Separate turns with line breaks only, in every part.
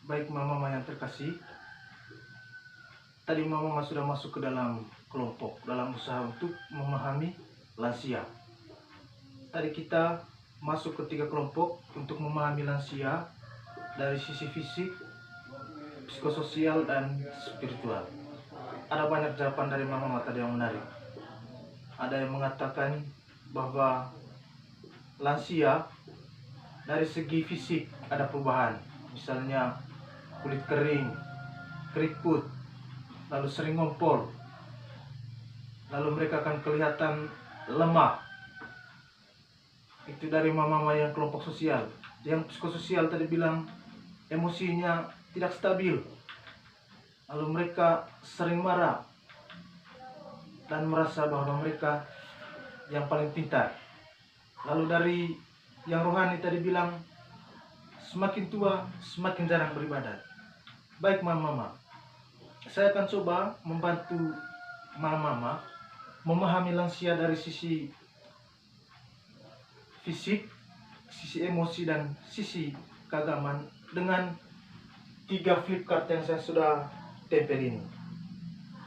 Baik mama yang terkasih, tadi mama sudah masuk ke dalam kelompok dalam usaha untuk memahami lansia. Tadi kita masuk ke 3 kelompok untuk memahami lansia dari sisi fisik, psikososial, dan spiritual. Ada banyak jawaban dari mama tadi yang menarik. Ada yang mengatakan bahwa lansia dari segi fisik ada perubahan, misalnya kulit kering, keriput, lalu sering ngompol, lalu mereka akan kelihatan lemah. Itu dari mama yang kelompok sosial. Yang psikososial tadi bilang emosinya tidak stabil, lalu mereka sering marah dan merasa bahwa mereka yang paling pintar. Lalu dari yang rohani tadi bilang semakin tua semakin jarang beribadat. Baik mama, saya akan coba membantu mama memahami lansia dari sisi fisik, sisi emosi, dan sisi keagamaan dengan 3 flip card yang saya sudah tempel ini.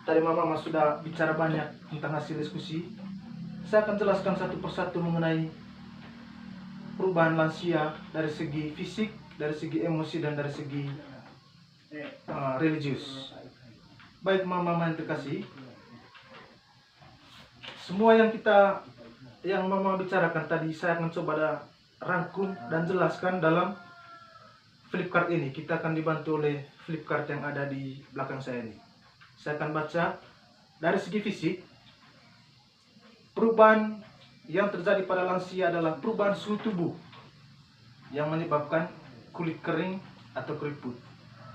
Tadi mama sudah bicara banyak tentang hasil diskusi. Saya akan jelaskan satu persatu mengenai perubahan lansia dari segi fisik, dari segi emosi, dan dari segi religius. Baik mama yang terkasih, semua yang mama bicarakan tadi saya akan coba rangkum dan jelaskan dalam flip card ini. Kita akan dibantu oleh flip card yang ada di belakang saya ini. Saya akan baca dari segi fisik. Perubahan yang terjadi pada lansia adalah perubahan suhu tubuh yang menyebabkan kulit kering atau keriput.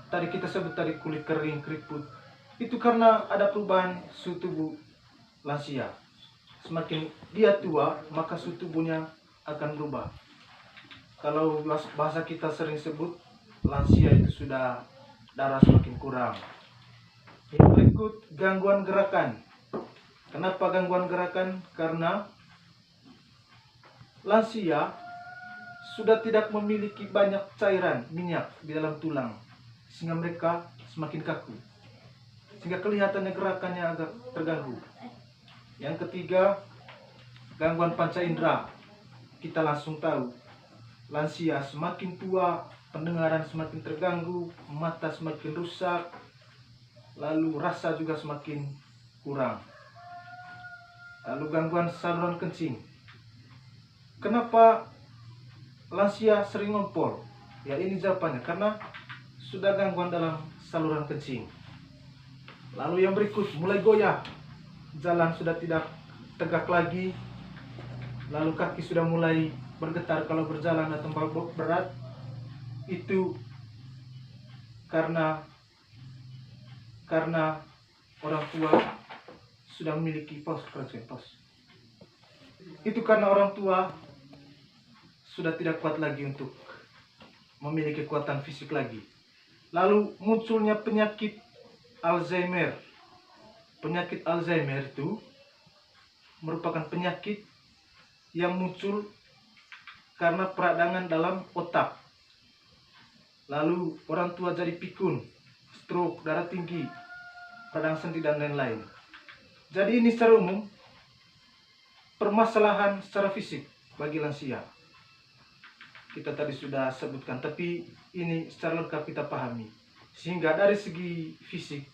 Tadi kita sebut tadi kulit kering, keriput. Itu karena ada perubahan suhu tubuh lansia. Semakin dia tua, maka suhu tubuhnya akan berubah. Kalau bahasa kita sering sebut, lansia itu sudah darah semakin kurang. Yang berikut, gangguan gerakan. Kenapa gangguan gerakan? Karena lansia sudah tidak memiliki banyak cairan minyak di dalam tulang, sehingga mereka semakin kaku, sehingga kelihatannya gerakannya agak terganggu. Yang ketiga, gangguan panca indera. Kita langsung tahu lansia semakin tua, pendengaran semakin terganggu, mata semakin rusak, lalu rasa juga semakin kurang. Lalu gangguan saluran kencing. Kenapa lansia sering ngompol? Ya, ini jawabannya, karena sudah gangguan dalam saluran kencing. Lalu yang berikut, mulai goyah. Jalan sudah tidak tegak lagi. Lalu kaki sudah mulai bergetar kalau berjalan atau berat. Itu karena orang tua sudah memiliki Itu karena orang tua sudah tidak kuat lagi untuk memiliki kekuatan fisik lagi. Lalu munculnya penyakit Alzheimer. Penyakit Alzheimer itu merupakan penyakit yang muncul karena peradangan dalam otak. Lalu orang tua jadi pikun, stroke, darah tinggi, radang sendi, dan lain-lain. Jadi ini secara umum permasalahan secara fisik bagi lansia. Kita tadi sudah sebutkan, tapi ini secara lengkap kita pahami. Sehingga dari segi fisik,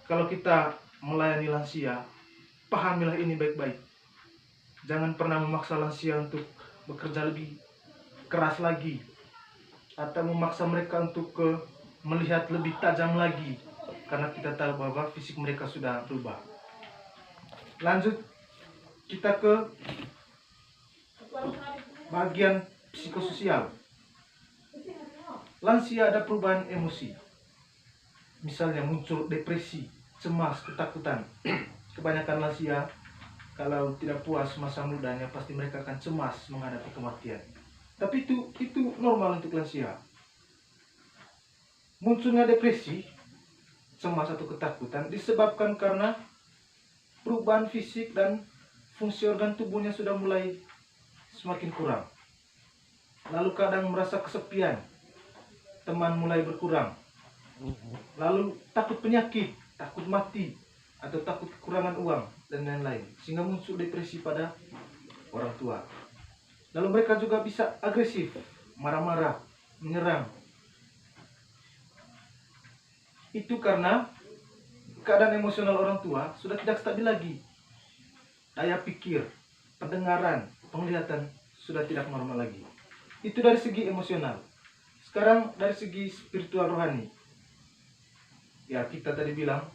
kalau kita melayani lansia, pahamilah ini baik-baik. Jangan pernah memaksa lansia untuk bekerja lebih keras lagi, atau memaksa mereka untuk melihat lebih tajam lagi, karena kita tahu bahwa fisik mereka sudah berubah. Lanjut, kita ke bagian psikososial. Lansia ada perubahan emosi. Misalnya muncul depresi, cemas, ketakutan. Kebanyakan lansia kalau tidak puas masa mudanya pasti mereka akan cemas menghadapi kematian. Tapi itu normal untuk lansia. Munculnya depresi, cemas atau ketakutan disebabkan karena perubahan fisik dan fungsi organ tubuhnya sudah mulai semakin kurang. Lalu kadang merasa kesepian, teman mulai berkurang. Lalu takut penyakit, takut mati, atau takut kekurangan uang, dan lain-lain. Sehingga muncul depresi pada orang tua. Lalu mereka juga bisa agresif, marah-marah, menyerang. Itu karena keadaan emosional orang tua sudah tidak stabil lagi. Daya pikir, pendengaran, penglihatan sudah tidak normal lagi. Itu dari segi emosional. Sekarang dari segi spiritual rohani. Ya, kita tadi bilang,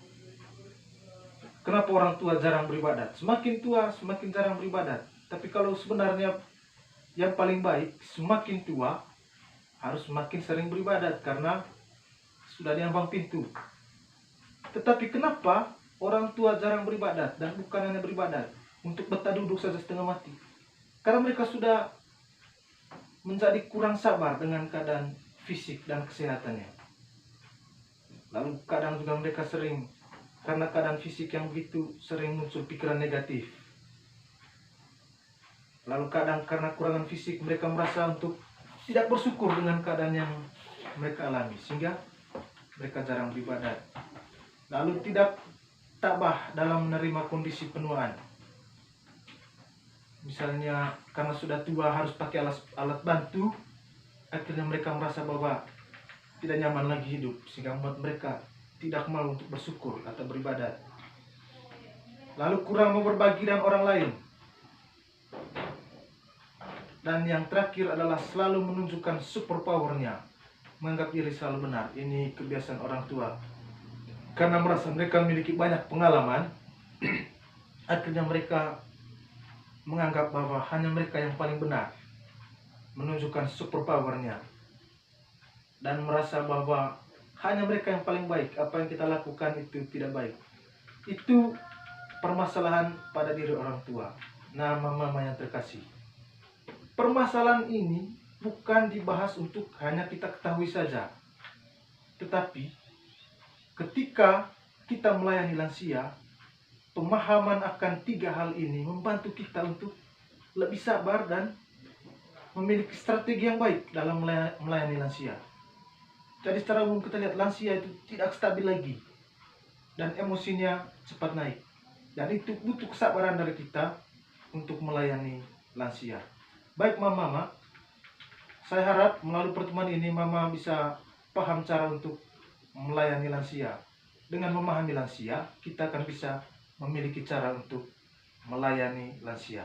kenapa orang tua jarang beribadat? Semakin tua, semakin jarang beribadat. Tapi kalau sebenarnya yang paling baik, semakin tua, harus semakin sering beribadat. Karena sudah di ambang pintu. Tetapi kenapa orang tua jarang beribadat? Dan bukan hanya beribadat, untuk betah duduk saja setengah mati. Karena mereka sudah menjadi kurang sabar dengan keadaan fisik dan kesehatannya. Lalu kadang juga mereka sering, karena keadaan fisik yang begitu, sering muncul pikiran negatif. Lalu kadang karena kurangan fisik, mereka merasa untuk tidak bersyukur dengan keadaan yang mereka alami, sehingga mereka jarang beribadat. Lalu tidak tabah dalam menerima kondisi penuaan. Misalnya karena sudah tua harus pakai alat bantu, akhirnya mereka merasa bahwa tidak nyaman lagi hidup, sehingga membuat mereka tidak mau untuk bersyukur atau beribadat. Lalu kurang mau berbagi dengan orang lain. Dan yang terakhir adalah selalu menunjukkan super powernya, menganggap diri selalu benar. Ini kebiasaan orang tua. Karena merasa mereka memiliki banyak pengalaman, akhirnya mereka menganggap bahwa hanya mereka yang paling benar, menunjukkan super powernya, dan merasa bahwa hanya mereka yang paling baik. Apa yang kita lakukan itu tidak baik. Itu permasalahan pada diri orang tua. Nah, mama yang terkasih, permasalahan ini bukan dibahas untuk hanya kita ketahui saja. Tetapi ketika kita melayani lansia, pemahaman akan 3 hal ini membantu kita untuk lebih sabar dan memiliki strategi yang baik dalam melayani lansia. Jadi secara umum kita lihat lansia itu tidak stabil lagi, dan emosinya cepat naik. Dan itu butuh kesabaran dari kita untuk melayani lansia. Baik mama, saya harap melalui pertemuan ini mama bisa paham cara untuk melayani lansia. Dengan memahami lansia, kita akan bisa memiliki cara untuk melayani lansia.